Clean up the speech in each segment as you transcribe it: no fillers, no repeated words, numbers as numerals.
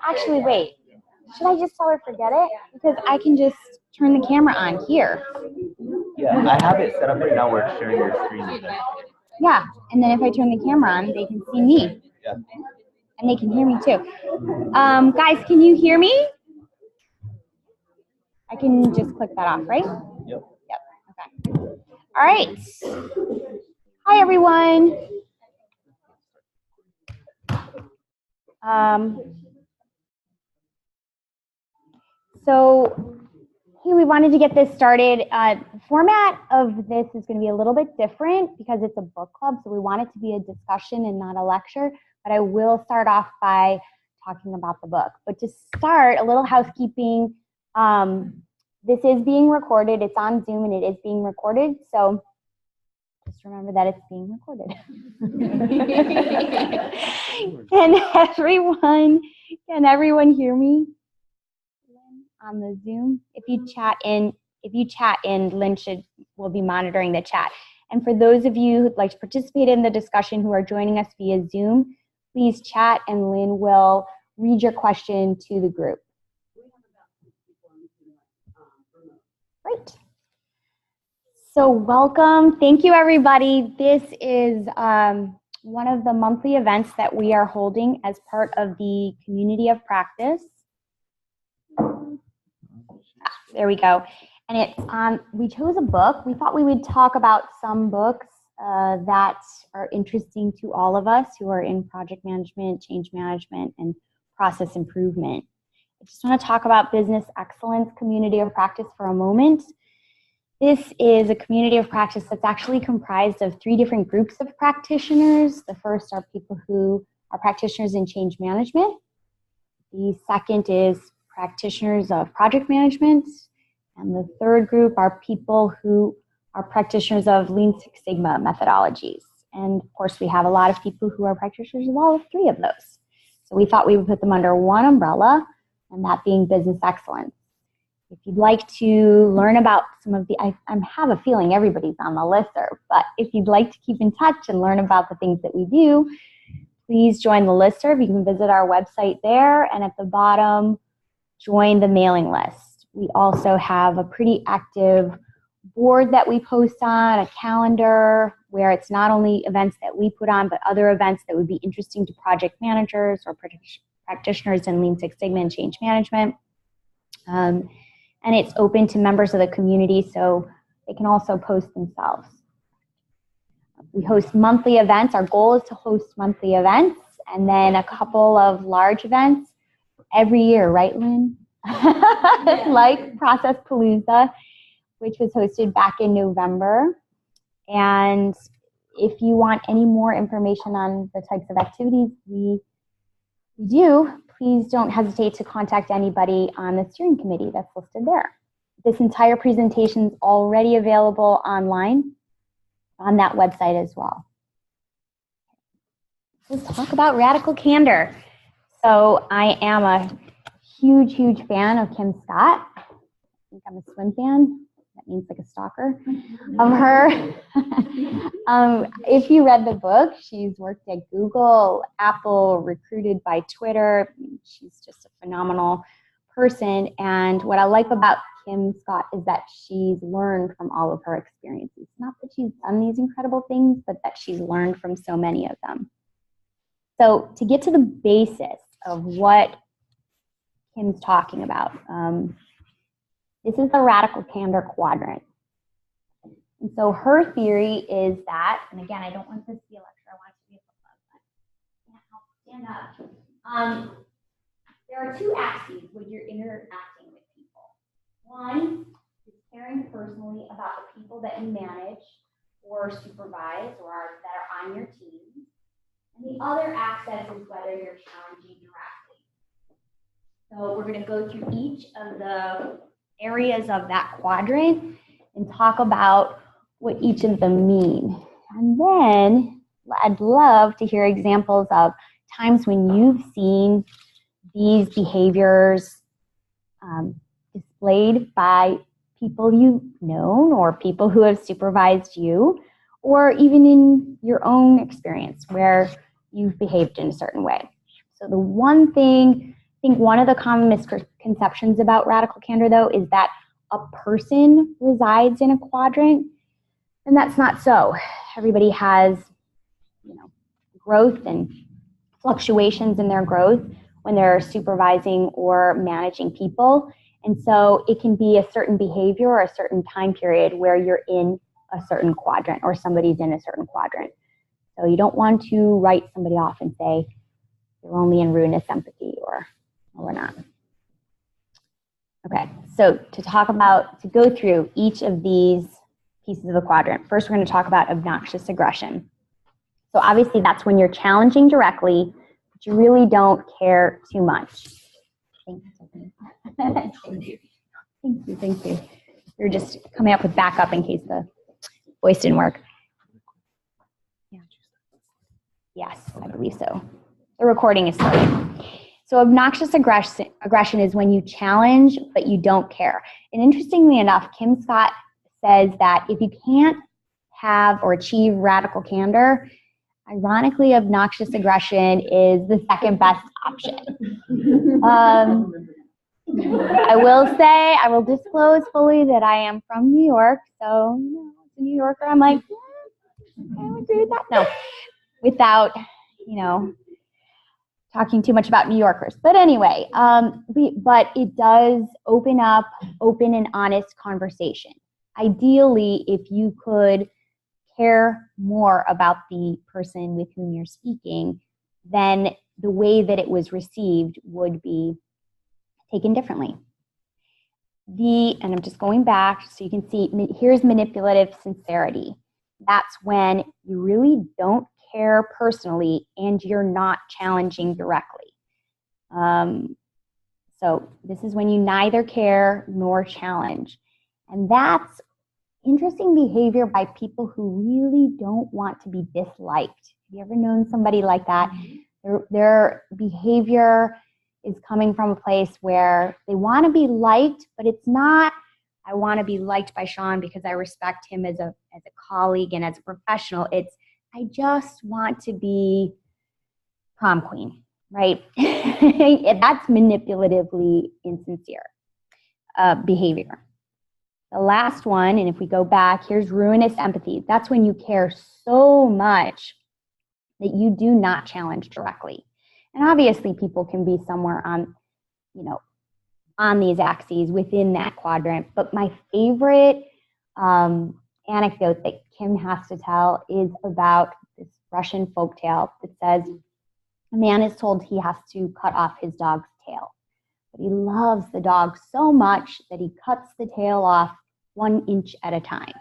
Actually, wait. Should I just tell her forget it? Because I can just turn the camera on here. Yeah, I have it set up right now where it's sharing your screen with them. Yeah, and then if I turn the camera on, they can see me. Yeah. And they can hear me too. Guys, can you hear me? I can just click that off, right? Yep. Yep. Okay. All right. Hi, everyone. So, hey, we wanted to get this started. The format of this is going to be a little bit different because it's a book club, so we want it to be a discussion and not a lecture, but I will start off by talking about the book. But to start, a little housekeeping. This is being recorded. It's on Zoom and it is being recorded, so just remember that it's being recorded. Can everyone hear me on the Zoom? If you chat in, Lynn will be monitoring the chat. And for those of you who'd like to participate in the discussion who are joining us via Zoom, please chat and Lynn will read your question to the group. Great. So welcome. Thank you, everybody. This is one of the monthly events that we are holding as part of the Community of Practice. There we go. And it's we chose a book. We thought we would talk about some books that are interesting to all of us who are in project management, change management, and process improvement. I just want to talk about Business Excellence Community of Practice for a moment. This is a community of practice that's actually comprised of 3 different groups of practitioners. The first are people who are practitioners in change management. The second is practitioners of project management. And the third group are people who are practitioners of Lean Six Sigma methodologies. And of course, we have a lot of people who are practitioners of all 3 of those. So we thought we would put them under one umbrella, and that being business excellence. If you'd like to learn about some of the, I have a feeling everybody's on the listserv, but if you'd like to keep in touch and learn about the things that we do, please join the listserv. You can visit our website there, and at the bottom, join the mailing list. We also have a pretty active board that we post on, a calendar where it's not only events that we put on, but other events that would be interesting to project managers or practitioners in Lean Six Sigma and change management. And it's open to members of the community, so they can also post themselves. We host monthly events. Our goal is to host monthly events and then a couple of large events every year, right, Lynn? Yeah. Like Process Palooza, which was hosted back in November. And if you want any more information on the types of activities we do, please don't hesitate to contact anybody on the steering committee that's listed there. This entire presentation is already available online on that website as well. Let's talk about radical candor. So I am a huge, huge fan of Kim Scott. I think I'm a swim fan. That means like a stalker of her. If you read the book, she's worked at Google, Apple, recruited by Twitter. She's just a phenomenal person. And what I like about Kim Scott is that she's learned from all of her experiences. Not that she's done these incredible things, but that she's learned from so many of them. So to get to the basis of what Kim's talking about, this is the radical candor quadrant. And so her theory is that, and again, I don't want this to be a lecture, I want it to be a book club, but stand up. There are 2 axes when you're interacting with people. One is caring personally about the people that you manage or supervise or that are on your team. And the other axis is whether you're challenging directly. So we're going to go through each of the areas of that quadrant and talk about what each of them mean. And then I'd love to hear examples of times when you've seen these behaviors displayed by people you've known or people who have supervised you, or even in your own experience where you've behaved in a certain way. So the one thing, I think one of the common misconceptions about radical candor, though, is that a person resides in a quadrant, and that's not so. Everybody has, growth and fluctuations in their growth when they're supervising or managing people. And so it can be a certain behavior or a certain time period where you're in a certain quadrant or somebody's in a certain quadrant. So you don't want to write somebody off and say, you're only in ruinous empathy or we're not. Okay, so to go through each of these pieces of the quadrant, first we're going to talk about obnoxious aggression. So obviously that's when you're challenging directly, but you really don't care too much. Thank you. Thank you. You're just coming up with backup in case the voice didn't work. Yeah. Yes, I believe so. The recording is starting. So obnoxious aggression is when you challenge, but you don't care. And interestingly enough, Kim Scott says that if you can't have or achieve radical candor, ironically, obnoxious aggression is the second best option. I will disclose fully that I am from New York. So, as a New Yorker, I'm like, I agree with that. No, without, talking too much about New Yorkers. But anyway, but it does open up open and honest conversation. Ideally, if you could care more about the person with whom you're speaking, then the way that it was received would be taken differently. And I'm just going back so you can see, here's manipulative sincerity. That's when you really don't care personally and you're not challenging directly. So this is when you neither care nor challenge. And that's interesting behavior by people who really don't want to be disliked. Have you ever known somebody like that? Their behavior is coming from a place where they want to be liked, but it's not, I want to be liked by Sean because I respect him as a colleague and as a professional. It's, I just want to be prom queen, right? That's manipulatively insincere behavior. The last one, and if we go back, here's ruinous empathy. That's when you care so much that you do not challenge directly. And obviously people can be somewhere on, on these axes within that quadrant. But my favorite anecdote that Kim has to tell is about this Russian folktale that says a man is told he has to cut off his dog's tail. But he loves the dog so much that he cuts the tail off 1 inch at a time.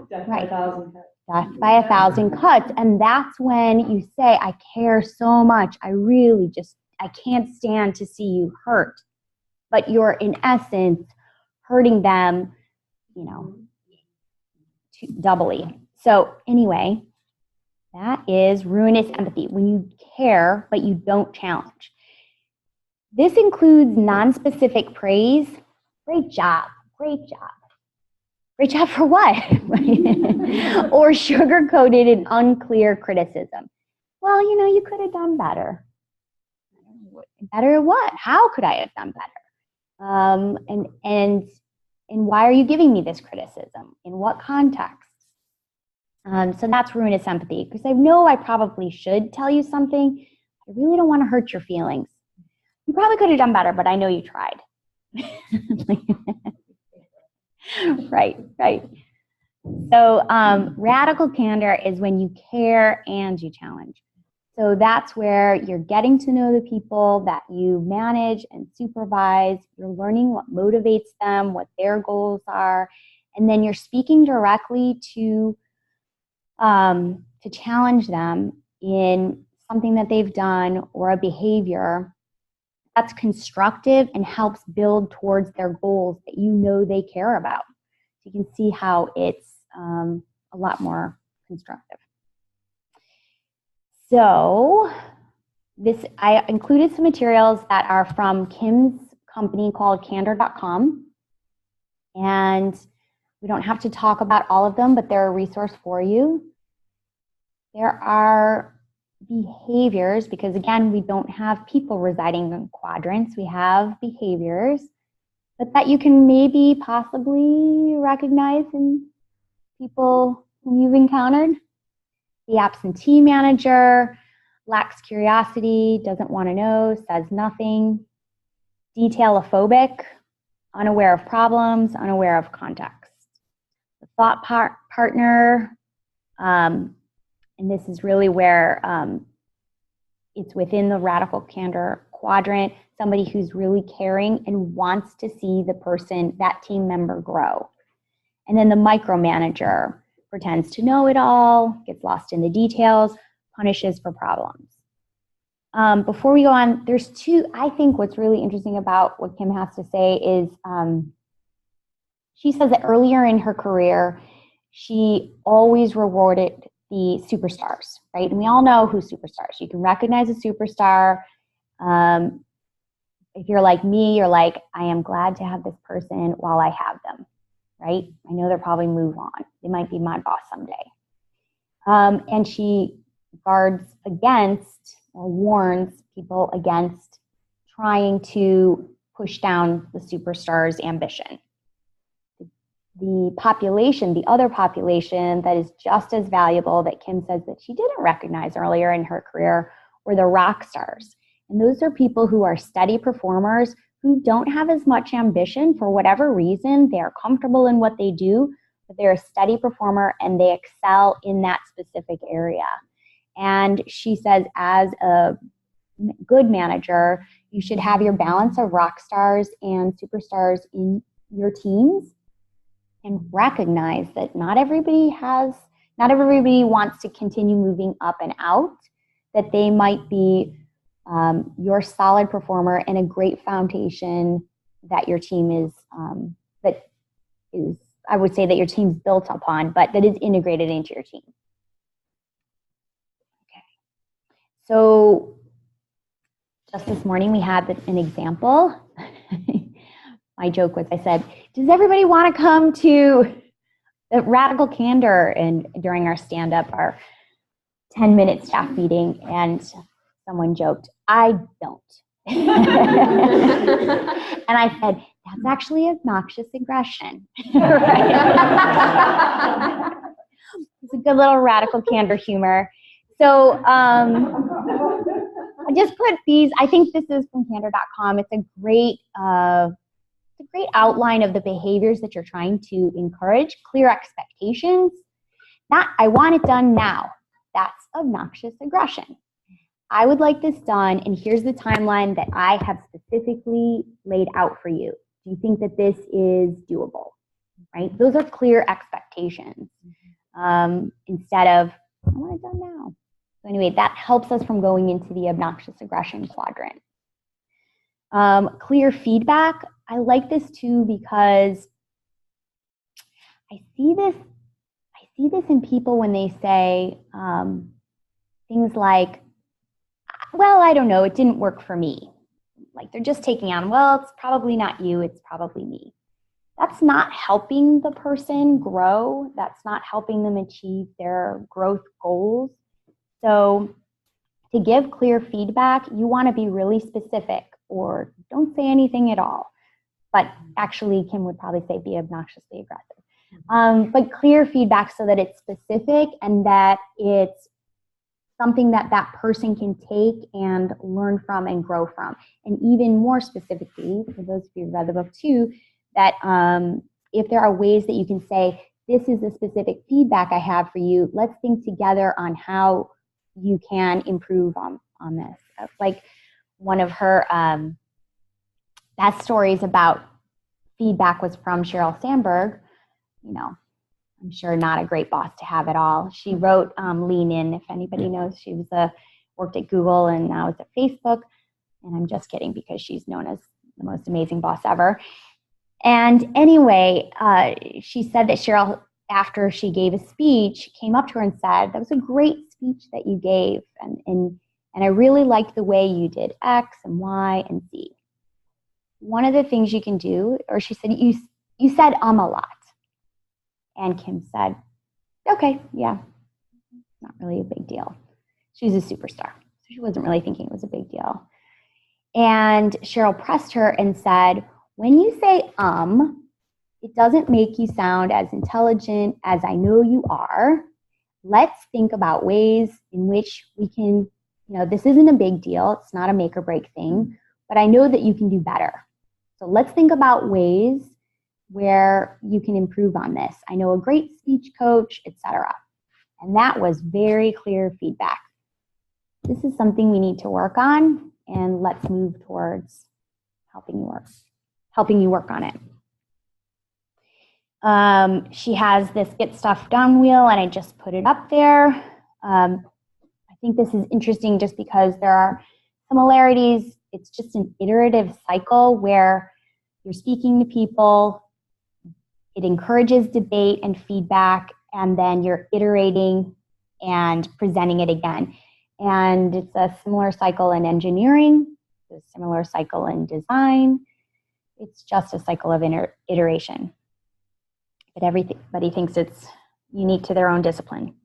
Death Right. by 1,000 cuts. Death by 1,000 cuts. And that's when you say, I care so much. I can't stand to see you hurt. But you're in essence hurting them, doubly. So anyway, that is ruinous empathy, when you care, but you don't challenge. This includes non-specific praise. Great job. Great job. Great job for what? Or sugar-coated and unclear criticism. Well, you could have done better. Better at what? How could I have done better? And why are you giving me this criticism? In what context? So that's ruinous empathy, because I know I probably should tell you something. I really don't want to hurt your feelings. You probably could have done better, but I know you tried. Right. So radical candor is when you care and you challenge. So that's where you're getting to know the people that you manage and supervise. You're learning what motivates them, what their goals are, and then you're speaking directly to challenge them in something that they've done or a behavior that's constructive and helps build towards their goals that they care about. So you can see how it's a lot more constructive. So I included some materials that are from Kim's company called Candor.com. And We don't have to talk about all of them, but they're a resource for you. There are behaviors, because again, we don't have people residing in quadrants, we have behaviors, but that you can maybe possibly recognize in people whom you've encountered. The absentee manager lacks curiosity, doesn't want to know, says nothing. Detailophobic, unaware of problems, unaware of context. The thought partner, and this is really where it's within the radical candor quadrant, somebody who's really caring and wants to see the person, that team member, grow. And then the micromanager pretends to know it all, gets lost in the details, punishes for problems. Before we go on, there's two, I think what's really interesting about what Kim has to say is she says that earlier in her career, she always rewarded the superstars, right? And we all know who's superstars. You can recognize a superstar. If you're like me, you're like, I am glad to have this person while I have them, right? I know they'll probably move on. They might be my boss someday. And she guards against or warns people against trying to push down the superstar's ambition. The population, the other population that is just as valuable that Kim says that she didn't recognize earlier in her career were the rock stars. And those are people who are steady performers who don't have as much ambition for whatever reason. They are comfortable in what they do, but they're a steady performer and they excel in that specific area. And she says, as a good manager, you should have your balance of rock stars and superstars in your teams and recognize that not everybody wants to continue moving up and out, that they might be your solid performer and a great foundation that your team is, I would say that your team's built upon, but that is integrated into your team. Okay. So just this morning we had an example. My joke was, I said, does everybody want to come to the Radical Candor? And during our stand-up, our 10-minute staff meeting, and someone joked, I don't. And I said, that's actually obnoxious aggression. It's a good little Radical Candor humor. So I just put these, I think this is from candor.com. It's a great outline of the behaviors that you're trying to encourage. Clear expectations. Not, I want it done now. That's obnoxious aggression. I would like this done, and here's the timeline that I have specifically laid out for you. Do you think that this is doable? Right? Those are clear expectations. Instead of, I want it done now. So anyway, that helps us from going into the obnoxious aggression quadrant. Clear feedback. I like this too because I see this in people when they say things like, well, I don't know, it didn't work for me. Like they're just taking on, well, it's probably not you, it's probably me. That's not helping the person grow. That's not helping them achieve their growth goals. So to give clear feedback, you want to be really specific, or don't say anything at all. But actually, Kim would probably say be obnoxiously aggressive. But clear feedback so that it's specific and that it's something that that person can take and learn from and grow from. And even more specifically, for those of you who read the book too, that if there are ways that you can say, this is the specific feedback I have for you, let's think together on how you can improve on this. Like one of her best stories about feedback was from Sheryl Sandberg. You know, I'm sure not a great boss to have at all. She wrote Lean In, if anybody knows. She was worked at Google and now is at Facebook. And I'm just kidding because she's known as the most amazing boss ever. And anyway, she said that Sheryl, after she gave a speech, came up to her and said, that was a great speech that you gave. And I really liked the way you did X and Y and Z. One of the things you can do, or she said, you said a lot. And Kim said, okay, yeah, not really a big deal. She's a superstar, so she wasn't really thinking it was a big deal. And Cheryl pressed her and said, when you say, it doesn't make you sound as intelligent as I know you are. Let's think about ways in which we can, this isn't a big deal. It's not a make or break thing, but I know that you can do better. So let's think about ways where you can improve on this. I know a great speech coach, etc. And that was very clear feedback. This is something we need to work on, and let's move towards helping you work on it. She has this Get Stuff Done wheel, and I just put it up there. I think this is interesting just because there are similarities. It's just an iterative cycle where you're speaking to people, it encourages debate and feedback, and then you're iterating and presenting it again. And it's a similar cycle in engineering, a similar cycle in design. It's just a cycle of iteration. But everybody thinks it's unique to their own discipline.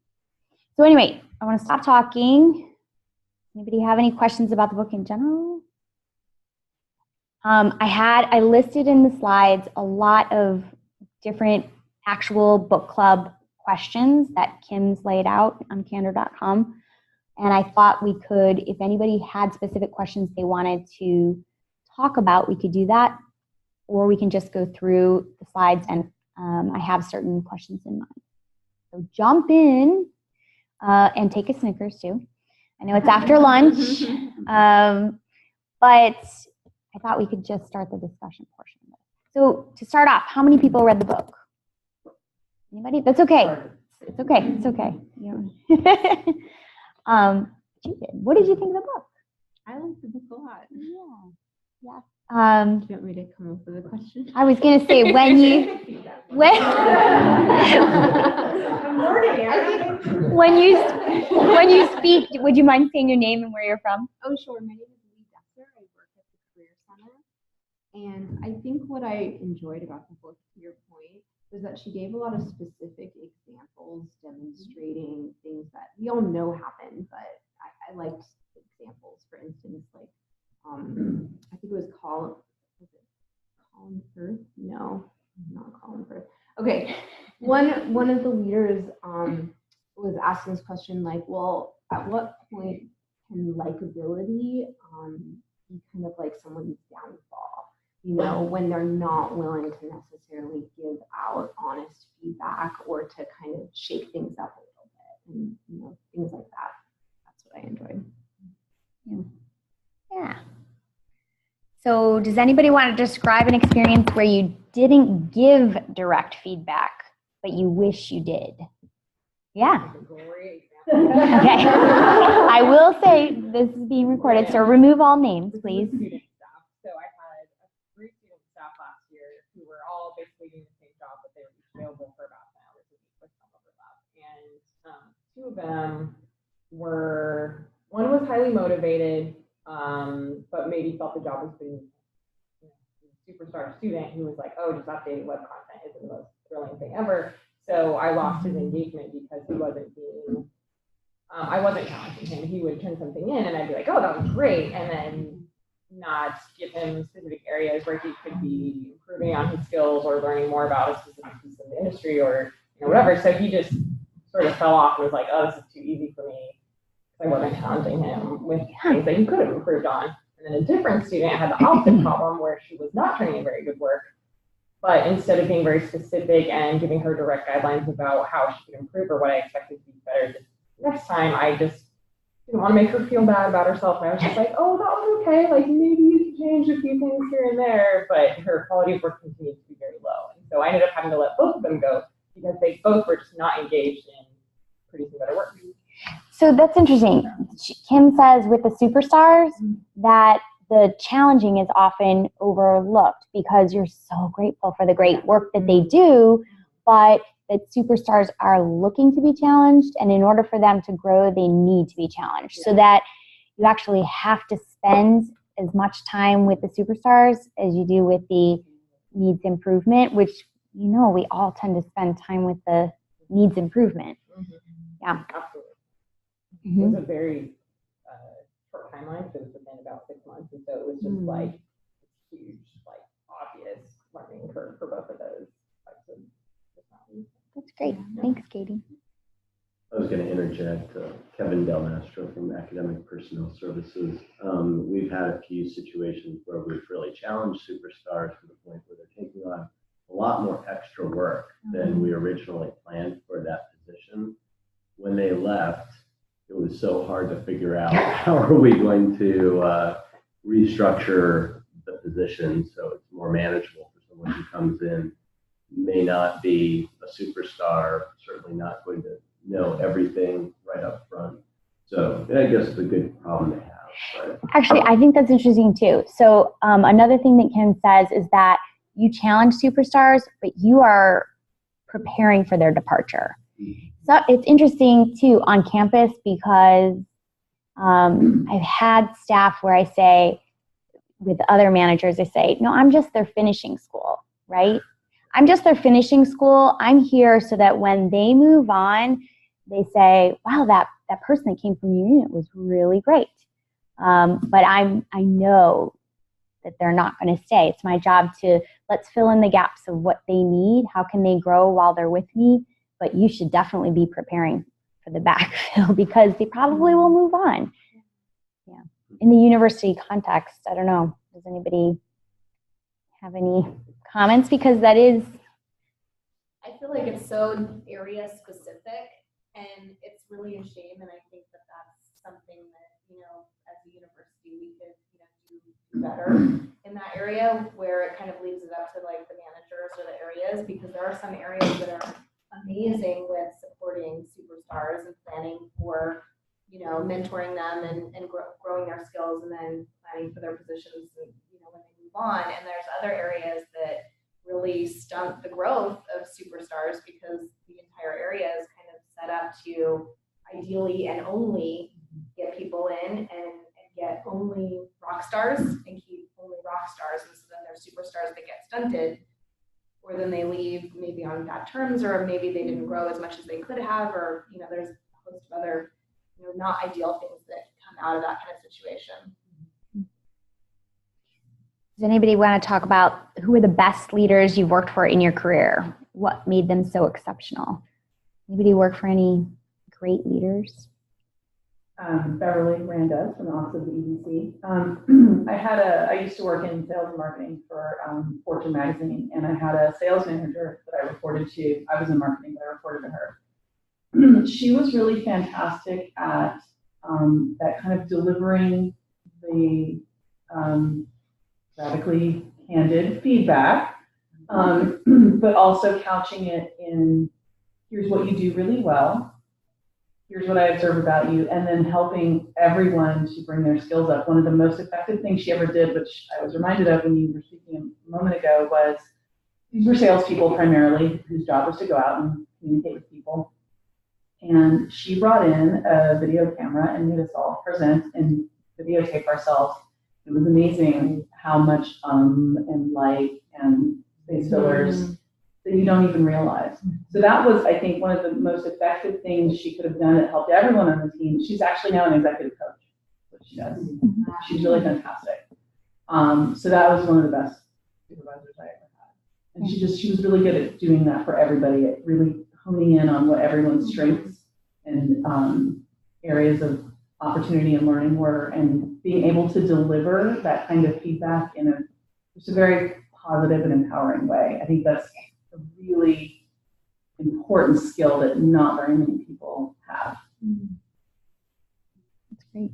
So anyway, I want to stop talking. Anybody have any questions about the book in general? I listed in the slides a lot of different actual book club questions that Kim's laid out on Candor.com. And I thought we could, if anybody had specific questions they wanted to talk about, we could do that. Or we can just go through the slides, and I have certain questions in mind. So jump in and take a Snickers too. I know it's after lunch, but I thought we could just start the discussion portion of it. So to start off, how many people read the book? Anybody? That's okay. It's okay. It's okay. You did. What did you think of the book? I liked the book a lot. Yeah. Do you want me to come up with a question? I was going to say, when you speak, would you mind saying your name and where you're from? Oh, sure. My name is Lee Dexter. I work at the Career Center. And I think what I enjoyed about the book, to your point, was that she gave a lot of specific examples demonstrating things that we all know happen, but I liked examples. For instance, like, I think it was Colin Firth? No, not Colin Firth. Okay, one of the leaders was asking this question, like, well, at what point can likability be kind of like someone's downfall? When they're not willing to necessarily give out honest feedback or to kind of shake things up a little bit, and things like that. That's what I enjoyed. Yeah. So does anybody want to describe an experience where you didn't give direct feedback, but you wish you did? Yeah. Okay. I will say this is being recorded, so remove all names, please. So I had 3 student staff last year who were all basically doing the same job, but they were each available for about 10 hours a week with some overlap. And 2 of them were, one was highly motivated, but maybe felt the job was being superstar student who was like, oh, just updating web content isn't the most thrilling thing ever. So I lost his engagement because he wasn't being, I wasn't challenging him. He would turn something in and I'd be like, oh, that was great. And then not give him specific areas where he could be improving on his skills or learning more about a specific piece of the industry or whatever. So he just sort of fell off and was like, oh, this is too easy for me. I wasn't challenging him with things that he could have improved on. And then a different student had the opposite problem where she was not turning in very good work, but instead of being very specific and giving her direct guidelines about how she could improve or what I expected to be better this next time, I just didn't want to make her feel bad about herself. And I was just like, oh, that was okay. Like maybe you could change a few things here and there, but her quality of work continued to be very low. And so I ended up having to let both of them go because they both were just not engaged in producing better work. So that's interesting. Kim says with the superstars that the challenging is often overlooked because you're so grateful for the great work that they do, but that superstars are looking to be challenged, and in order for them to grow, they need to be challenged. So that you actually have to spend as much time with the superstars as you do with the needs improvement, which we all tend to spend time with the needs improvement. Yeah. Absolutely. It Mhm. was a very short timeline, so it was within about 6 months, and so it was just like huge, like obvious learning curve for both of those types of personalities. That's great. Thanks, Katie. I was going to interject, Kevin Del Mastro from Academic Personnel Services. We've had a few situations where we've really challenged superstars to the point where they're taking on a lot more extra work than we originally planned for that position. When they left, it was so hard to figure out how are we going to restructure the position so it's more manageable for someone who comes in, may not be a superstar, certainly not going to know everything right up front. So I guess it's a good problem to have. But Actually, I think that's interesting too. So another thing that Kim says is that you challenge superstars, but you are preparing for their departure. So it's interesting too on campus because I've had staff where I say, with other managers, I say, no, I'm just their finishing school, right? I'm just their finishing school. I'm here so that when they move on, they say, wow, that person that came from your unit was really great. But I know that they're not going to stay. It's my job to let's fill in the gaps of what they need. How can they grow while they're with me? But you should definitely be preparing for the backfill because they probably will move on. Yeah. In the university context, I don't know. Does anybody have any comments? Because that is. I feel like it's so area specific, and it's really a shame. And I think that that's something that, as a university, we could, do better in that area, where it kind of leaves it up to like the managers or the areas, because there are some areas that are amazing with supporting superstars and planning for, mentoring them and growing their skills, and then planning for their positions, and, when they move on. And there's other areas that really stunt the growth of superstars because the entire area is kind of set up to ideally and only get people in and get only rock stars and keep only rock stars. And so then there's superstars that get stunted, or then they leave maybe on bad terms, or maybe they didn't grow as much as they could have, or, there's a host of other, not ideal things that come out of that kind of situation. Does anybody want to talk about who are the best leaders you've worked for in your career? What made them so exceptional? Anybody work for any great leaders? Beverly Randez from the Office of the EDC. I used to work in sales and marketing for Fortune magazine, and I had a sales manager that I reported to. I was in marketing, but I reported to her. She was really fantastic at that kind of delivering the radically candid feedback, but also couching it in, here's what you do really well, here's what I observe about you, and then helping everyone to bring their skills up. One of the most effective things she ever did, which I was reminded of when you were speaking a moment ago, was these were salespeople primarily, whose job was to go out and communicate with people. And she brought in a video camera and made us all present and videotape ourselves. It was amazing how much and light and space fillers that you don't even realize. So that was, I think, one of the most effective things she could have done that helped everyone on the team. She's actually now an executive coach, what she does. She's really fantastic. So that was one of the best supervisors I ever had. And she was really good at doing that for everybody, at really honing in on what everyone's strengths and areas of opportunity and learning were, and being able to deliver that kind of feedback in just a very positive and empowering way. I think that's a really important skill that not very many people have. That's great.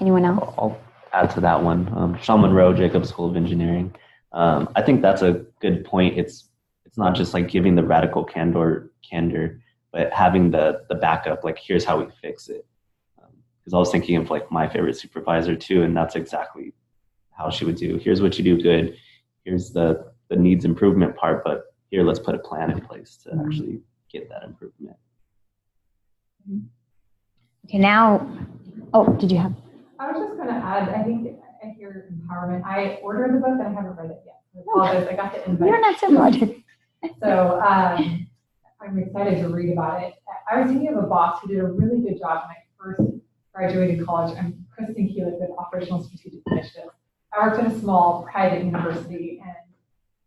Anyone else? I'll add to that one. Sean Monroe, Jacobs School of Engineering. I think that's a good point. It's not just like giving the radical candor, but having the backup, like here's how we fix it. Because I was thinking of like my favorite supervisor too, and that's exactly how she would do. Here's what you do good. Here's the needs improvement part, but here, let's put a plan in place to actually get that improvement. Okay, now, did you have? I was just going to add, I think I hear empowerment. I ordered the book and I haven't read it yet. I apologize. I got the invite. You're not so logic. So I'm excited to read about it. I was thinking of a boss who did a really good job when I first graduated college. I'm Kristen Keelik with Operational Strategic Initiatives. I worked at a small private university, and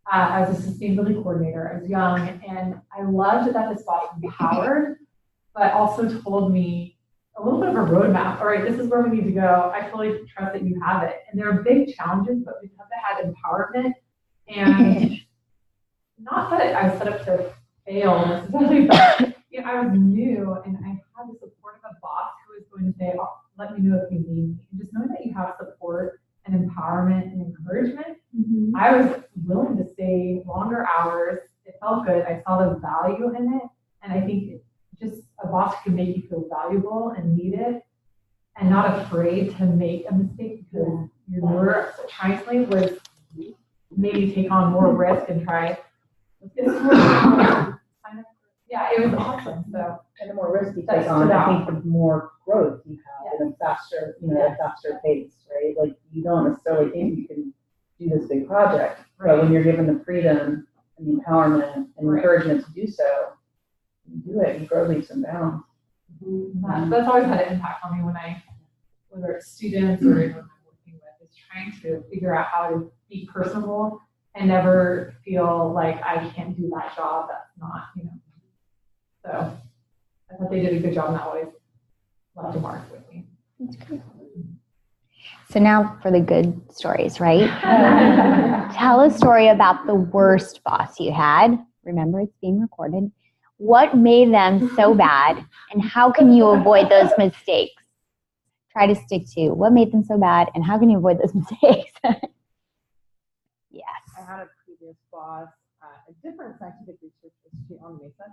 I was a sustainability coordinator. I was young, and I loved that this boss empowered, but also told me a little bit of a roadmap. All right, this is where we need to go. I fully trust that you have it. And there are big challenges, but because I had empowerment, and not that I was set up to fail necessarily, but I was new, and I had the support of a boss who was going to say, oh, let me know if you need me. And just knowing that you have support and empowerment and encouragement, I was willing to stay longer hours. It felt good. I saw the value in it. And I think just a boss who can make you feel valuable and needed and not afraid to make a mistake because your trying something was maybe take on more risk and try. Yeah, it was awesome. So, And the more risk you That's take on, stood I out. think the more growth you have and a faster, a faster pace, right? Like you don't necessarily think you can do this big project, but when you're given the freedom and the empowerment and Right. encouragement to do so, you do it, you grow leaps and bounds. that's always had an impact on me whether it's students or anyone I'm working with, is trying to figure out how to be personable and never feel like I can't do that job. That's not, So I thought they did a good job, and that always left a mark with me. That's great. So now for the good stories, right? Tell a story about the worst boss you had. Remember, it's being recorded. What made them so bad, and how can you avoid those mistakes? Try to stick to what made them so bad, and how can you avoid those mistakes? Yes. I had a previous boss at a different scientific research institute on Mesa,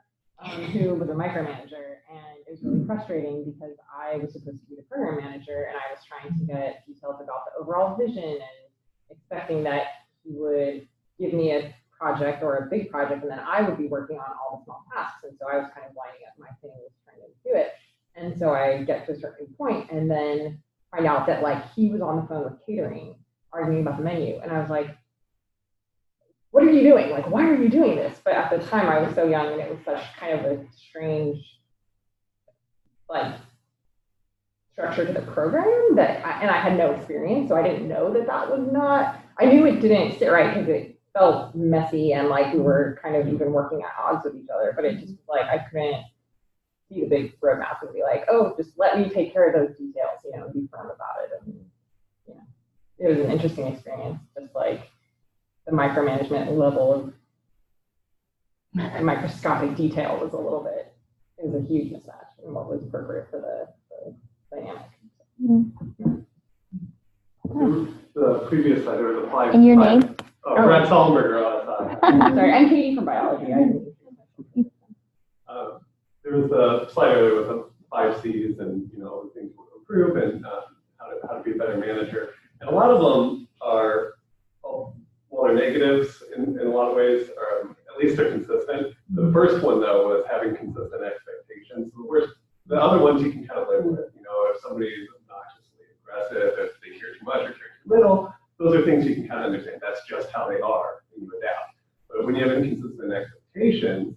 who was a micromanager, and it was really frustrating because I was supposed to be the program manager, and I was trying to get details about the overall vision and expecting that he would give me a project or a big project, and then I would be working on all the small tasks. And so I was kind of winding up my thing, was trying to do it. And so I get to a certain point and then find out that he was on the phone with catering, arguing about the menu. And I was like, what are you doing? Why are you doing this? But at the time I was so young, and it was such kind of a strange, structure to the program that I had no experience. So I didn't know that was not, I knew it didn't sit right because it felt messy and we were kind of even working at odds with each other, but it just was I couldn't see the big roadmap and be oh, just let me take care of those details, and be firm about it. And, it was an interesting experience, just the micromanagement level of microscopic detail was it was a huge mismatch in what was appropriate for the dynamic. The previous slide, there was a slide. And your name? Oh, Brad Sollenberger on the side. Sorry, I'm Katie from biology. There was a slide earlier with the 5 C's and all the things to improve and how to be a better manager. And a lot of them are, they're negatives in a lot of ways, or at least they're consistent. The first one though was having consistent expectations. The other ones you can kind of live with. If somebody is obnoxiously aggressive, if they care too much or care too little, those are things you can kind of understand. That's just how they are, and you adapt. But when you have inconsistent expectations,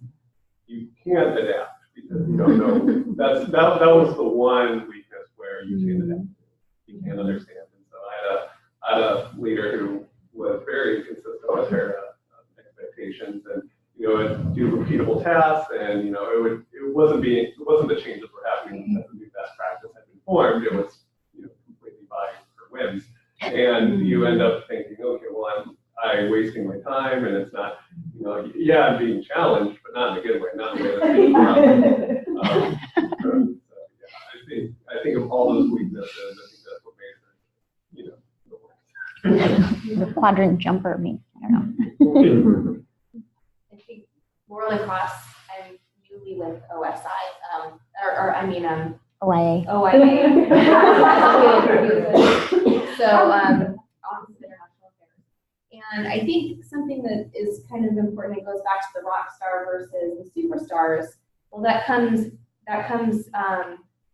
you can't adapt because you don't know. That was the one weakness where you can't adapt. You can't understand. And so I had a leader who was very consistent with her expectations, and would do repeatable tasks, and it wasn't the changes were happening because the new best practice had been formed. It was completely by her whims. And you end up thinking, okay, well, I'm wasting my time, and it's not, I'm being challenged, but not in a good way, not in a way that's being I think of all those weaknesses, I think that's what made it, The quadrant jumper, I don't know. I think moral across, I'm newly with OSI, OIA. OIA. So, Office of International Affairs. And I think something that is kind of important, it goes back to the rock star versus the superstars. Well, that comes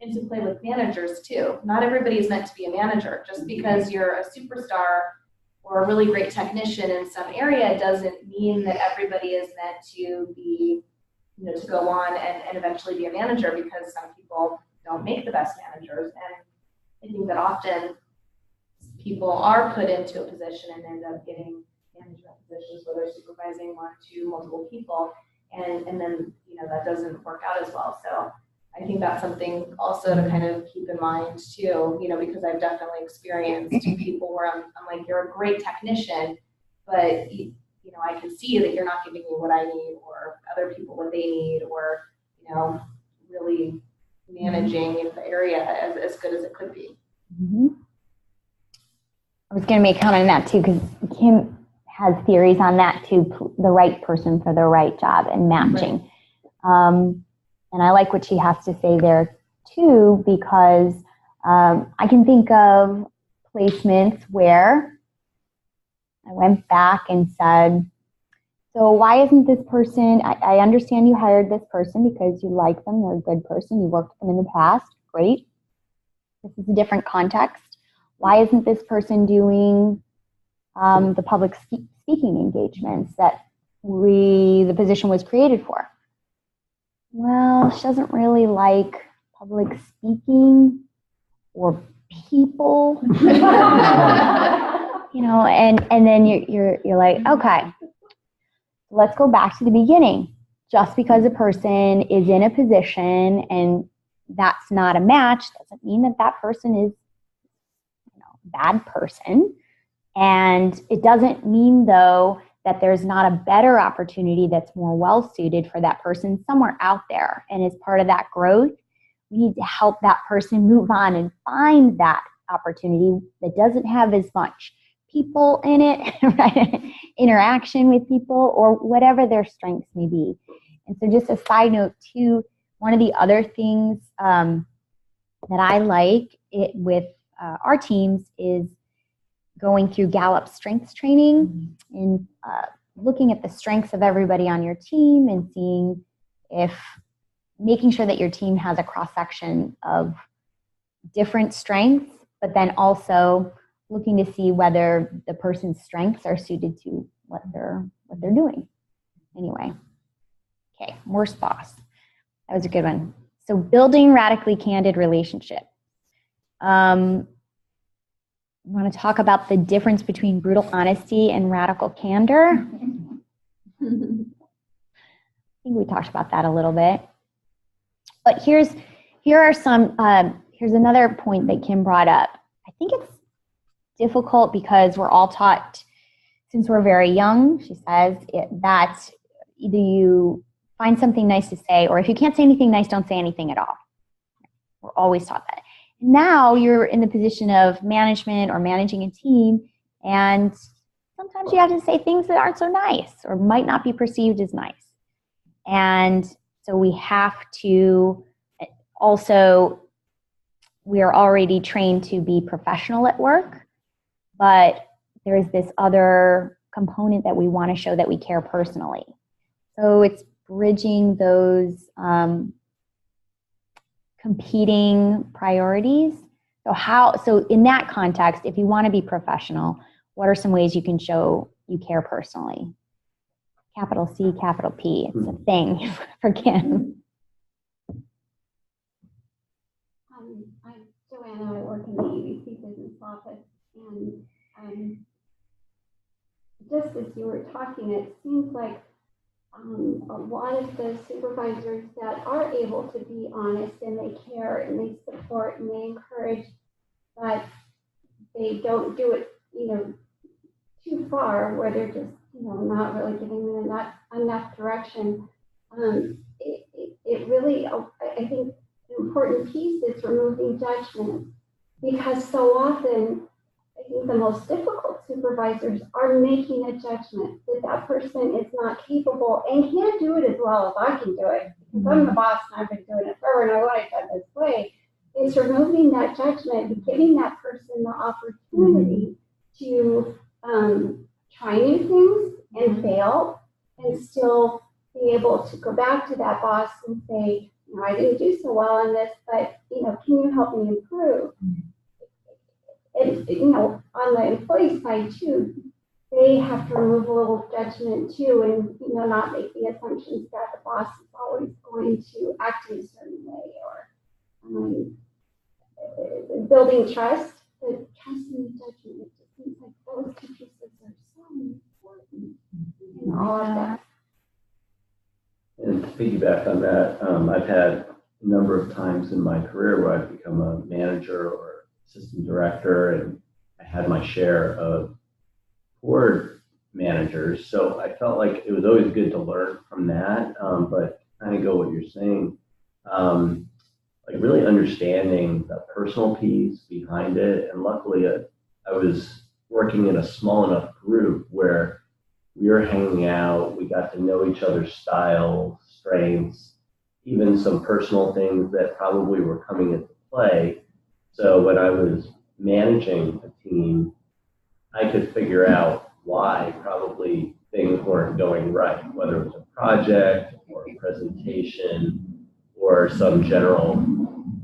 into play with managers too. Not everybody is meant to be a manager. Just because you're a superstar or a really great technician in some area doesn't mean that everybody is meant to be, you know, to go on and eventually be a manager, because some people don't make the best managers. And I think that often people are put into a position and end up getting management positions where they're supervising one, two, multiple people, and then, you know, that doesn't work out as well. So I think that's something also to kind of keep in mind too, you know, because I've definitely experienced people where I'm like, you're a great technician, but you know, I can see that you're not giving me what I need, or other people what they need, or, you know, really managing the area as good as it could be. Mm-hmm. I was going to make a comment on that too, because Kim has theories on that too, the right person for the right job and matching. Right. And I like what she has to say there too, because I can think of placements where I went back and said, so why isn't this person, I understand you hired this person because you like them, they're a good person, you worked with them in the past, great. This is a different context. Why isn't this person doing the public speaking engagements that the position was created for? Well, she doesn't really like public speaking or people, you know, and then you're like, okay, let's go back to the beginning. Just because a person is in a position and that's not a match doesn't mean that that person is, you know, a bad person. And it doesn't mean, though, that there's not a better opportunity that's more well-suited for that person somewhere out there. And as part of that growth, we need to help that person move on and find that opportunity that doesn't have as much people in it, right? Interaction with people, or whatever their strengths may be. And so just a side note too, one of the other things that I like with our teams is going through Gallup strengths training and looking at the strengths of everybody on your team and making sure that your team has a cross-section of different strengths, but then also looking to see whether the person's strengths are suited to what they're doing. Anyway, okay, worst boss. That was a good one. So building radically candid relationships. Want to talk about the difference between brutal honesty and radical candor? I think we talked about that a little bit. But here's another point that Kim brought up. I think it's difficult because we're all taught since we're very young, she says, that either you find something nice to say, or if you can't say anything nice, don't say anything at all. We're always taught that. Now you're in the position of management or managing a team, and sometimes you have to say things that aren't so nice or might not be perceived as nice. And so we have to also, we are already trained to be professional at work, but there's this other component that we want to show that we care personally. So it's bridging those competing priorities. So in that context, if you want to be professional, what are some ways you can show you care personally? Capital C, capital P. It's a thing for Kim. I'm Joanna. I work in the ABC business office, and just as you were talking, it seems like a lot of the supervisors that are able to be honest and they care and they support and they encourage, but they don't do it, you know, too far where they're just, you know, not really giving them enough direction. It really, I think, an important piece is removing judgment, because so often I think the most difficult supervisors are making a judgment that that person is not capable and can't do it as well as I can do it, because I'm the boss and I've been doing it forever and I want it done this way. It's removing that judgment and giving that person the opportunity to try new things and fail and still be able to go back to that boss and say, I didn't do so well on this, but, you know, can you help me improve? it's, you know, on the employee side too, they have to remove a little judgment too, and, you know, not make the assumptions that the boss is always going to act in a certain way, or building trust, but trust and judgment. It just seems like those two pieces are so important in all of that. And to piggyback on that, I've had a number of times in my career where I've become a manager or assistant director, and I had my share of board managers. So I felt like it was always good to learn from that, but kind of go what you're saying, like really understanding the personal piece behind it. And luckily, I was working in a small enough group where we were hanging out, we got to know each other's styles, strengths, even some personal things that probably were coming into play. So when I was managing a team, I could figure out why probably things weren't going right, whether it was a project or a presentation or some general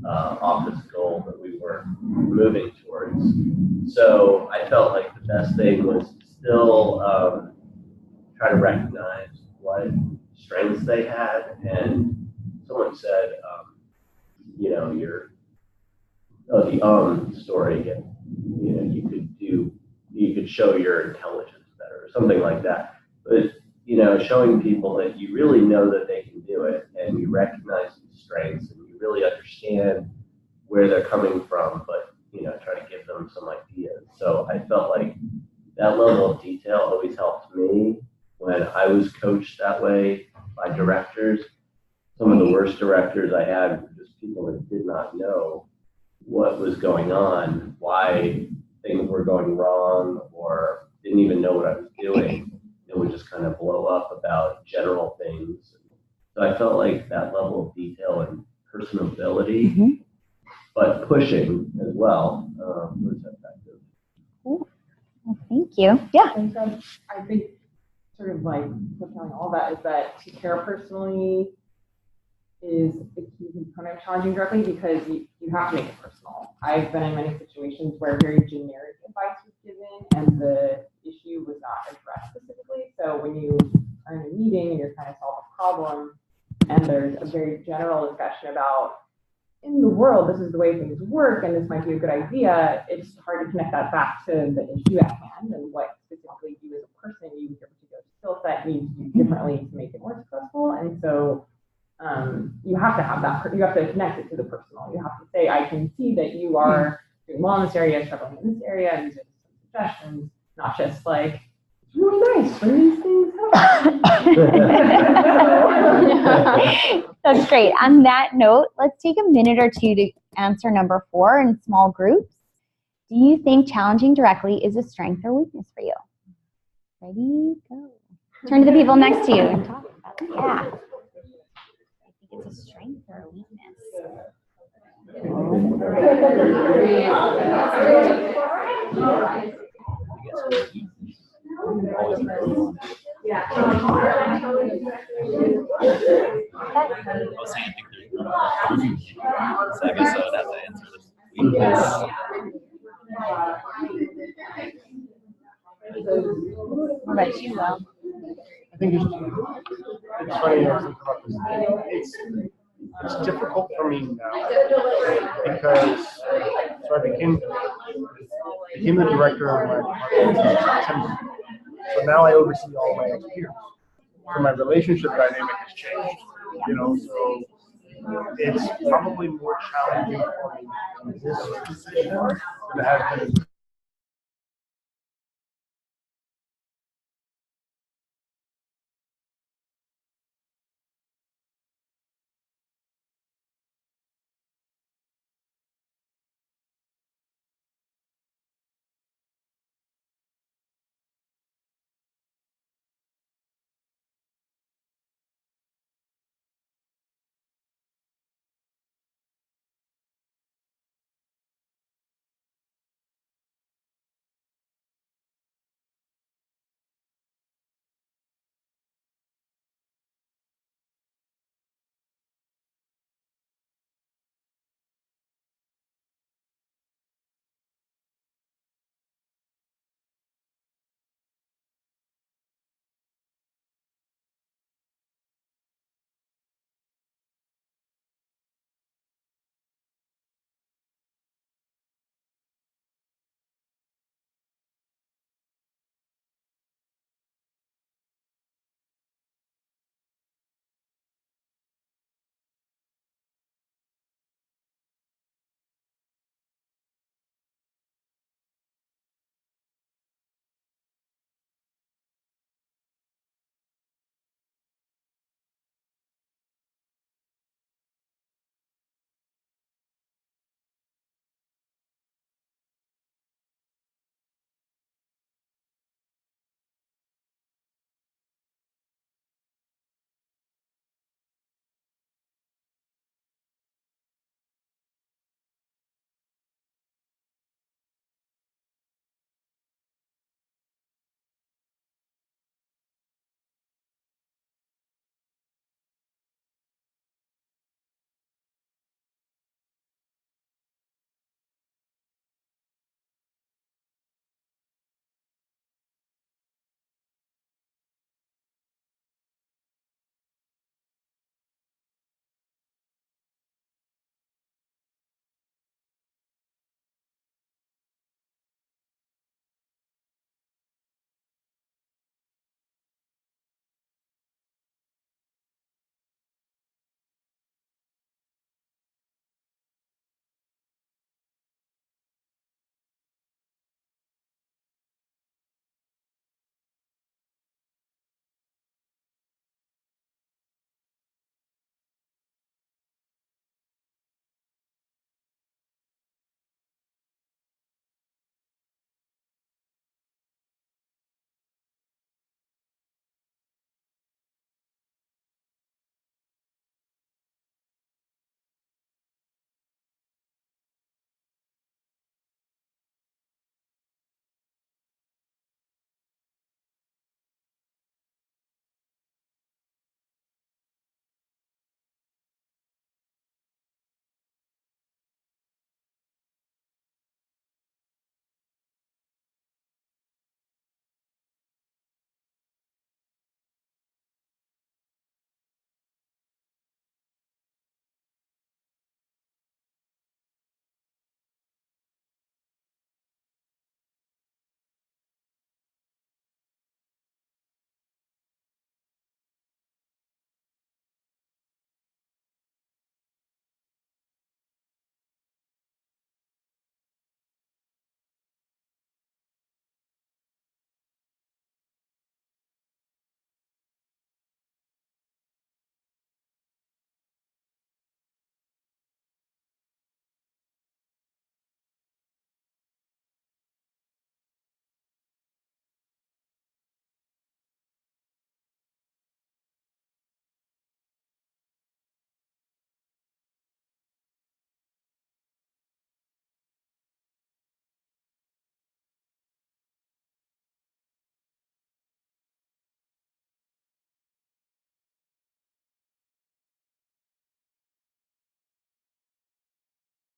office goal that we were moving towards. So I felt like the best thing was to still try to recognize what strengths they had. And someone said, you know, the story, you know, you could show your intelligence better or something like that. But, you know, showing people that you really know that they can do it, and you recognize the strengths, and you really understand where they're coming from, but, you know, try to give them some ideas. So I felt like that level of detail always helped me when I was coached that way by directors. Some of the worst directors I had were just people that did not know what was going on, why things were going wrong, or didn't even know what I was doing. It would just kind of blow up about general things. So I felt like that level of detail and personability, but pushing as well, was effective. Cool. Well, thank you. Yeah. And so I think sort of like fulfilling all that is that to care personally is a key component of challenging directly, because you have to make it personal. I've been in many situations where very generic advice was given and the issue was not addressed specifically. So when you are in a meeting and you're trying to solve a problem and there's a very general discussion about, in the world, this is the way things work and this might be a good idea, it's hard to connect that back to the issue at hand and what specifically you as a person, you, your particular skill set, needs to do differently to make it more successful. And so you have to have that, you have to connect it to the personal. You have to say, I can see that you are doing well in this area, struggling in this area, these are some suggestions, not just like, it's really nice when these things happen. That's great. On that note, let's take a minute or two to answer number 4 in small groups. Do you think challenging directly is a strength or weakness for you? Ready, go. Turn to the people next to you and talk about it. Yeah. I think it's a strength or a weakness. I was saying I think there's so I guess I would have to answer this. Weakness. What about you, Will? I think it's funny. I was thinking about this. It's difficult for me now because I became the director of my department in September. So now I oversee all my peers. So my relationship dynamic has changed. You know, so it's probably more challenging for me in this position than it has been in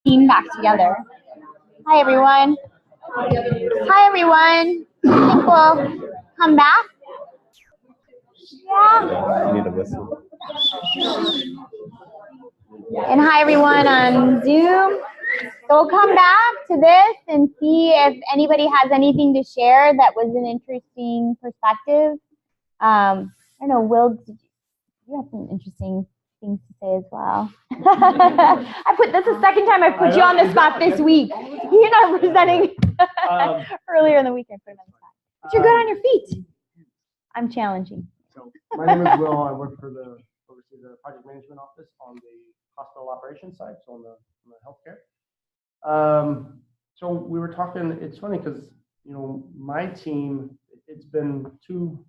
team back together. Hi, everyone. Hi, everyone. I think we'll come back. Yeah. I need a whistle. And hi, everyone on Zoom. So we'll come back to this and see if anybody has anything to share that was an interesting perspective. I don't know, Will, you have some interesting things to say as well. That's the second time I've put you on the spot this week. You're not presenting earlier in the week. I put him on the spot. But you're good on your feet. I'm challenging. So my name is Will. I work for oversee the project management office on the hospital operations side, so on the healthcare. So we were talking. It's funny because my team. It's been two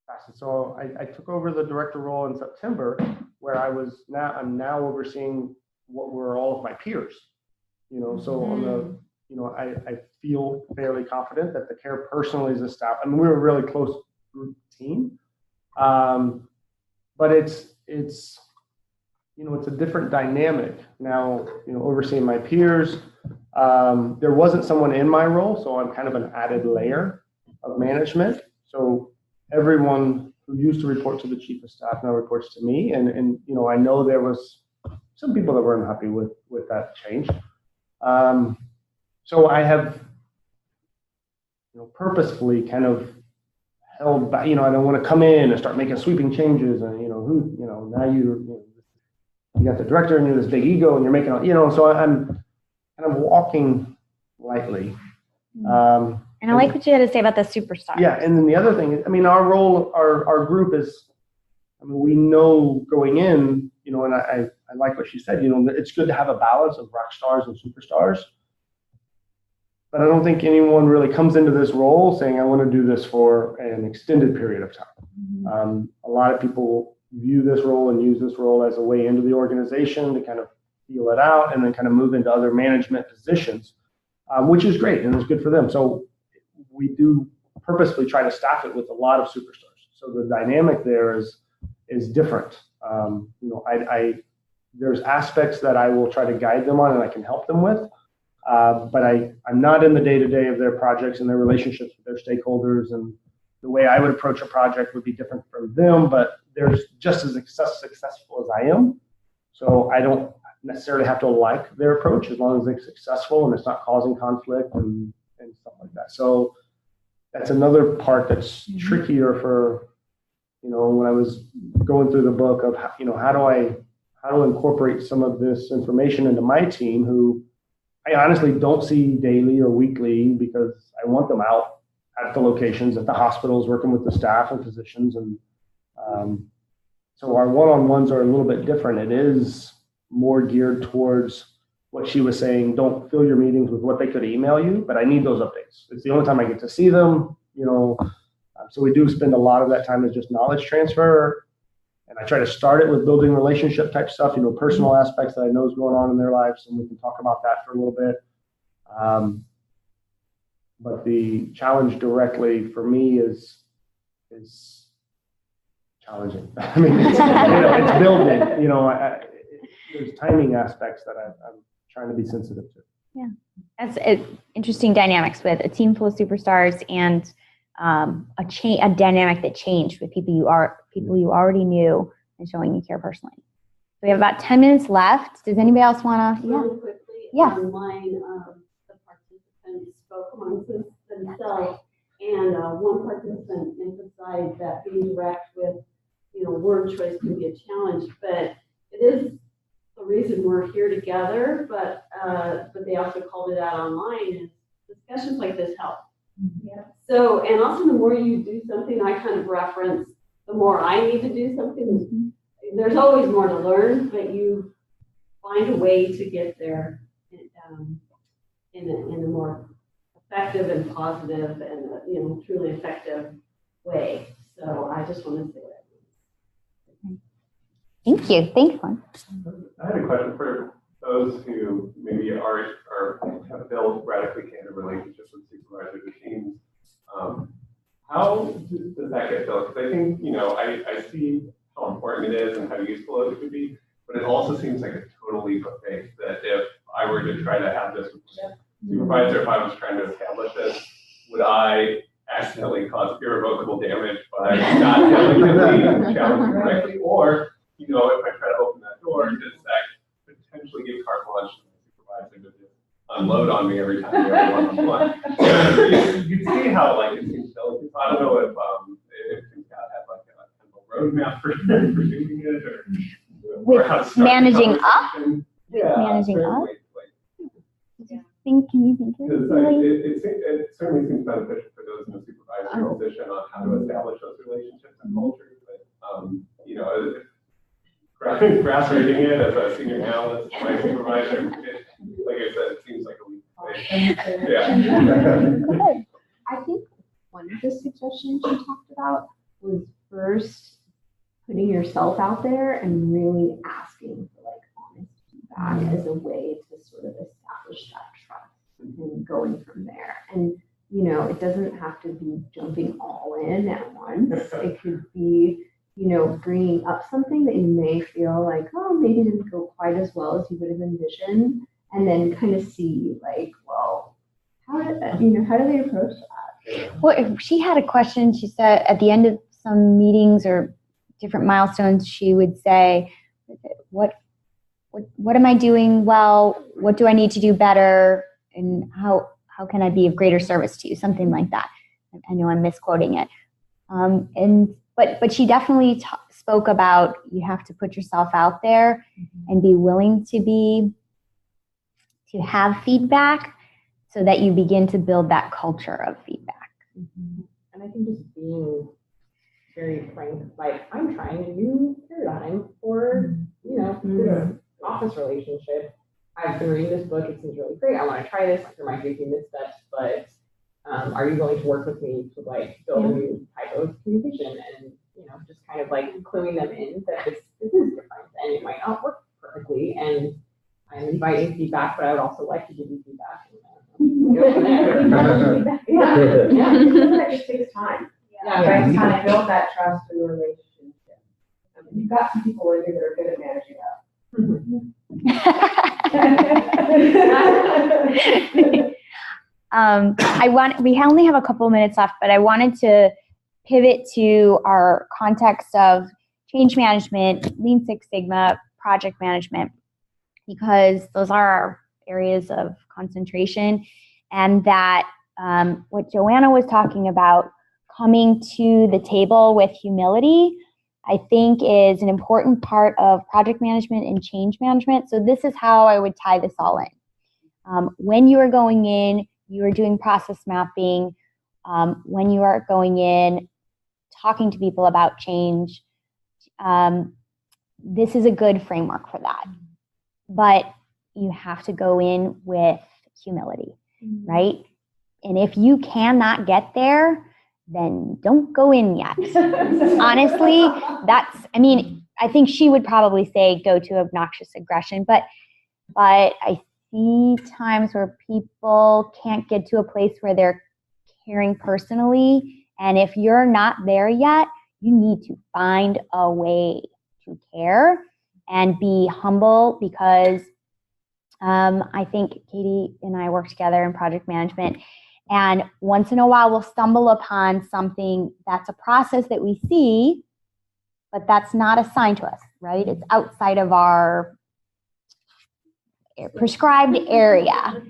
facets. So I took over the director role in September, where I'm now overseeing what were all of my peers. So on the I feel fairly confident that the care personally is staff. I mean, we're a really close group team. But it's a different dynamic now, overseeing my peers. There wasn't someone in my role, so I'm kind of an added layer of management. So everyone who used to report to the chief of staff now reports to me. And I know there was some people that weren't happy with that change. So I have, purposefully kind of held back. I don't want to come in and start making sweeping changes, and now you got the director and you're this big ego and you're making so I'm kind of walking lightly. And I like what you had to say about the superstars. Yeah, and then the other thing is, our role, our group is, we know going in, and I like what she said, it's good to have a balance of rock stars and superstars. But I don't think anyone really comes into this role saying, I want to do this for an extended period of time. A lot of people view this role and use this role as a way into the organization to kind of feel it out and then kind of move into other management positions, which is great and it's good for them. So we do purposefully try to staff it with a lot of superstars. So the dynamic there is different. There's aspects that I will try to guide them on and I can help them with. But I'm not in the day-to-day of their projects and their relationships with their stakeholders, and the way I would approach a project would be different from them, but they're just as successful as I am. So I don't necessarily have to like their approach as long as they're successful and it's not causing conflict and stuff like that. So that's another part that's trickier for, when I was going through the book of, how do I incorporate some of this information into my team who I honestly don't see daily or weekly because I want them out at the locations, at the hospitals, working with the staff and physicians. And so our one-on-ones are a little bit different. It is more geared towards what she was saying. Don't fill your meetings with what they could email you, but I need those updates. It's the only time I get to see them, so we do spend a lot of that time as just knowledge transfer. And I try to start it with building relationship type stuff, personal aspects that I know is going on in their lives, and we can talk about that for a little bit. But the challenge directly for me is challenging. I mean, it's building. There's timing aspects that I'm trying to be sensitive to. Yeah, that's interesting dynamics with a team full of superstars and a dynamic that changed with people you already knew and showing you care personally. So we have about 10 minutes left. Does anybody else want to? Really quickly, Yeah. online, the participants spoke amongst themselves, and one participant emphasized that being direct with, word choice can be a challenge, but it is the reason we're here together. But they also called it out online. Is discussions like this help. Yeah. So, and also the more you do something, I kind of reference, the more I need to do something. There's always more to learn, but you find a way to get there in a more effective and positive and truly effective way. So I just want to say that. Thank you. Thanks, Lynn. I had a question for those who maybe have built radically candid relationships with supervisors or teams. How does that get built? Because I think, I see how important it is and how useful it could be, but it also seems like a total leap of faith that if I were supervisor, if I was trying to establish this, would I accidentally cause irrevocable damage by not delicately challenging correctly? Or, you know, if I try to open that door, does that potentially give carte blanche to the supervisor to just unload on me every time we have one-on-one? You can see how, like, it seems delicate. I don't know if Scott had like a kind of a roadmap for doing it, or how to start the managing up? conversation. Yeah, Managing certainly, up? Can you think of because it? it certainly seems beneficial for those in a supervisory position on how to establish those relationships and cultures. But, you know, grass rating it as a senior analyst, my supervisor, like I said, it seems like a weak place. Yeah. I think one of the suggestions you talked about was first putting yourself out there and really asking for like honest feedback as a way to sort of establish that trust and going from there. And, you know, it doesn't have to be jumping all in at once. It could be, you know, bringing up something that you may feel like, oh, maybe didn't go quite as well as you would have envisioned, and then kind of see like, well, how do they approach that? Well, if she had a question, she said at the end of some meetings or different milestones, she would say, what am I doing well? What do I need to do better? And how can I be of greater service to you? Something like that. I know I'm misquoting it. But she definitely spoke about you have to put yourself out there and be willing to have feedback so that you begin to build that culture of feedback. And I think just being very frank, like I'm trying a new paradigm for, you know, this office relationship. I've been reading this book, it seems really great. I want to try this, there might be a few missteps, but are you willing to work with me to like build a new type of communication and, you know, just kind of like cluing them in that this is different and it might not work perfectly, and I'm inviting feedback, but I would also like to give you feedback. It just takes time. Yeah. It takes time to build that trust through a relationship. I mean, you've got some people in here that are good at managing up. We only have a couple of minutes left, but I wanted to pivot to our context of change management, Lean Six Sigma, project management, because those are our areas of concentration, and that what Joanna was talking about, coming to the table with humility, I think is an important part of project management and change management. So this is how I would tie this all in. When you are going in, you are doing process mapping. When you are going in, talking to people about change, this is a good framework for that. But you have to go in with humility, right? And if you cannot get there, then don't go in yet. Honestly, I think she would probably say go to obnoxious aggression, but I see times where people can't get to a place where they're caring personally. And if you're not there yet, you need to find a way to care and be humble, because I think Katie and I work together in project management, and once in a while we'll stumble upon something that's a process that we see, but that's not assigned to us, right? It's outside of our prescribed area.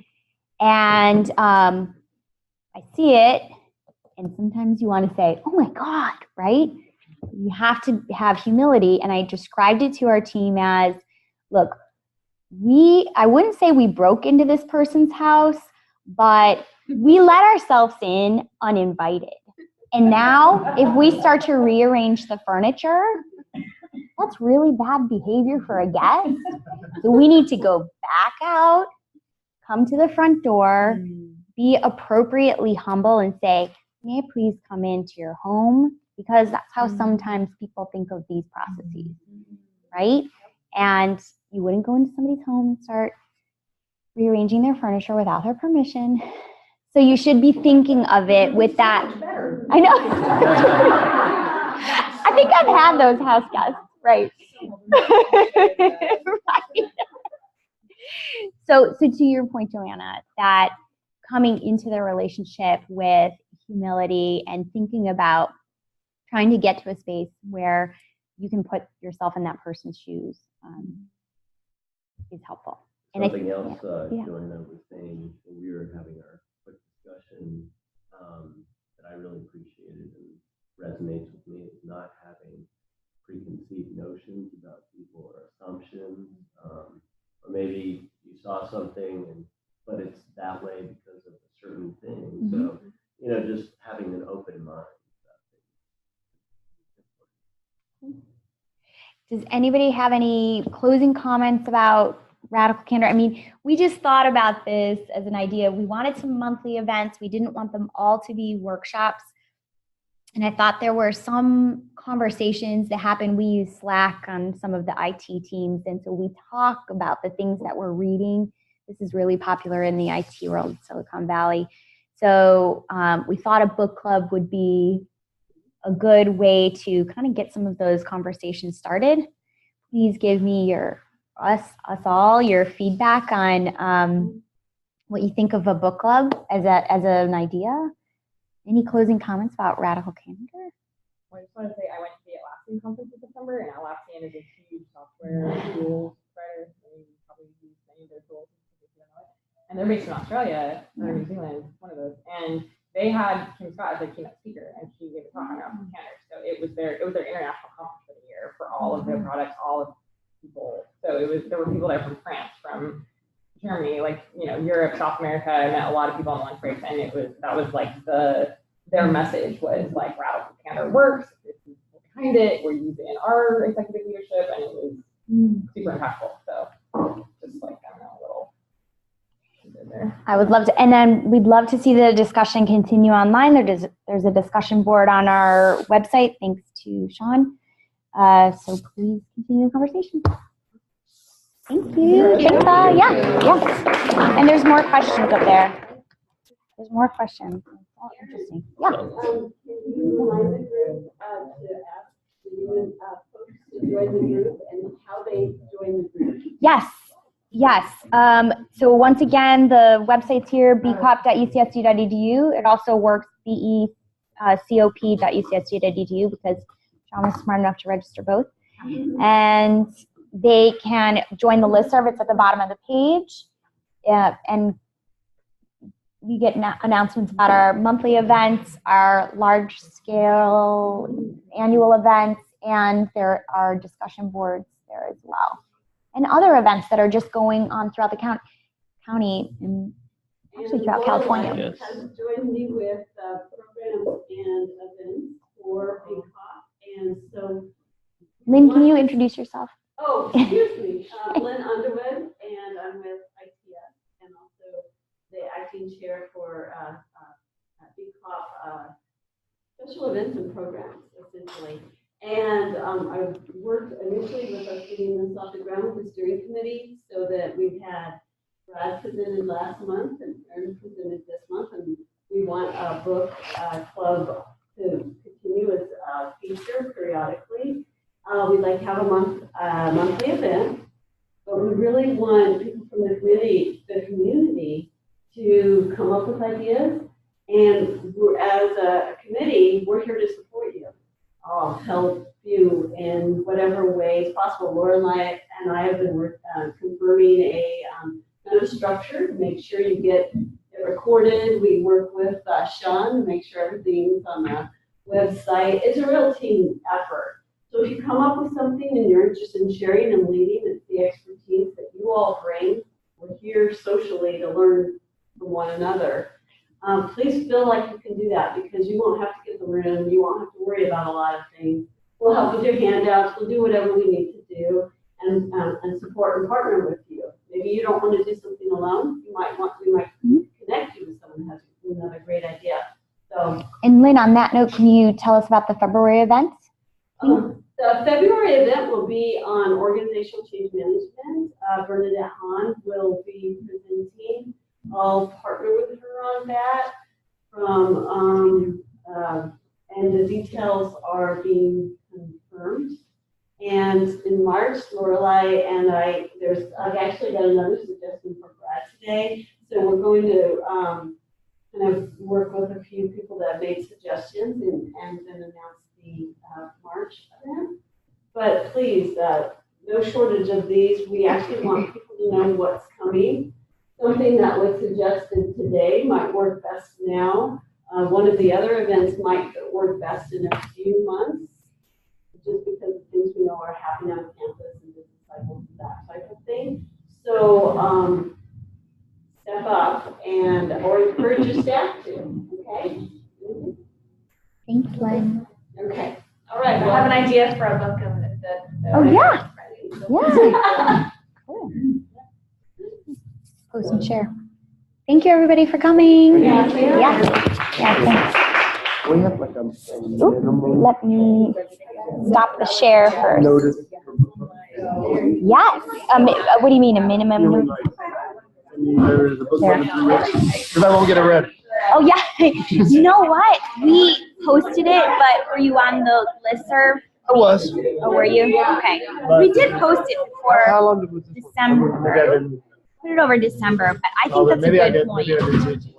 And I see it, and sometimes you want to say, oh my God, right? You have to have humility. And I described it to our team as, look, I wouldn't say we broke into this person's house, but we let ourselves in uninvited. And now if we start to rearrange the furniture, that's really bad behavior for a guest. So we need to go back out, come to the front door, be appropriately humble and say, may I please come into your home? Because that's how sometimes people think of these processes, right? And you wouldn't go into somebody's home and start rearranging their furniture without their permission. So you should be thinking of it with that. I know. I think I've had those house guests, right? Right. So to your point, Joanna, that coming into the relationship with humility and thinking about trying to get to a space where you can put yourself in that person's shoes is helpful. And Something else yeah. Joanna was saying when we were having our quick discussion that I really appreciated and resonates with me is not having preconceived notions about people or assumptions, or maybe you saw something but it's that way because of a certain thing. So, just having an open mind. Does anybody have any closing comments about Radical Candor? I mean, we just thought about this as an idea. We wanted some monthly events. We didn't want them all to be workshops. And I thought there were some conversations that happened. We use Slack on some of the IT teams. And so we talk about the things that we're reading. This is really popular in the IT world, Silicon Valley. So we thought a book club would be a good way to kind of get some of those conversations started. Please give me us all your feedback on what you think of a book club as an idea. Any closing comments about Radical Candor? Well, I just want to say I went to the Atlassian conference in September, and Atlassian is a huge software tool provider. You probably use many of their tools. And they're based in Australia or New Zealand, one of those. And they had Kim Scott as a keynote speaker, and she gave a talk on Radical Candor. So it was their international conference for the year for all of their products, all of people. So there were people there from France, from Germany, like Europe, South America. I met a lot of people on lunch breaks, and that was like their message was like Radical Candor works. There's people behind it. We're using our executive leadership, and it was super impactful. So just like a little. I would love to, and then we'd love to see the discussion continue online. There's a discussion board on our website, thanks to Sean. So please continue the conversation. Thank you. Thanks, yeah. And there's more questions up there. There's more questions. Oh, interesting. Yeah. Can you remind the group to ask the folks to join the group and how they join the group? Yes. So once again, the website's here, bcop.ucsd.edu. It also works becop.ucsd.edu because Sean was smart enough to register both. And they can join the listserv. It's at the bottom of the page. And we get announcements about our monthly events, our large-scale annual events, and there are discussion boards there as well. And other events that are just going on throughout the county and actually throughout California. Yes. Has joined me with programs and events for BCOP, and so. Lynn, can you introduce yourself? Oh, excuse me. Lynn Underwood, and I'm with ITS, and also the acting chair for BCOP special events and programs, essentially. And I worked initially with us getting this off the ground with the steering committee so that we've had Brad presented last month and Aaron presented this month, and we want a book club to continue as a feature periodically. We'd like to have a monthly event, but we really want people from the community to come up with ideas, and as a committee, we're here to support you. I'll help you in whatever ways possible. Laura and I have been confirming a kind of structure to make sure you get it recorded. We work with Sean to make sure everything's on the website. It's a real team effort. So if you come up with something and you're interested in sharing and leading, it's the expertise that you all bring. We're here socially to learn from one another. Please feel like you can do that because you won't have to get the room. You won't have to worry about a lot of things. We'll help with your handouts. We'll do whatever we need to do and support and partner with you. Maybe you don't want to do something alone. We might connect you with someone who has another great idea. So. And Lynn, on that note, can you tell us about the February events? The February event will be on organizational change management. Bernadette Hahn will be presenting. I'll partner with her on that. And the details are being confirmed. And in March, Lorelei and I've actually got another suggestion for Brad today. So we're going to kind of work with a few people that made suggestions and then announce the March event. But please, no shortage of these. We actually want people to know what's coming. Something that was suggested today might work best now. One of the other events might work best in a few months, just because of things we know are happening on campus and business cycles and that type of thing. So step up or encourage your staff to, okay? Thanks, Len. Okay. All right, we'll have an idea for a book of the. Oh, yeah. Yeah. Cool. Post and share. Thank you, everybody, for coming. Yeah. Thanks. We have like a minimum Let me stop the share first. notice. Yes. What do you mean, a minimum? You know, there's a book There. because I won't get it read. Oh, yeah. You know what? We posted it, but were you on the listserv? I was. Oh, were you? Okay. We did post it before How long did it? December. Maybe I didn't. Put it over December, but I Oh, think that's a maybe I good did. point. Maybe I did see it.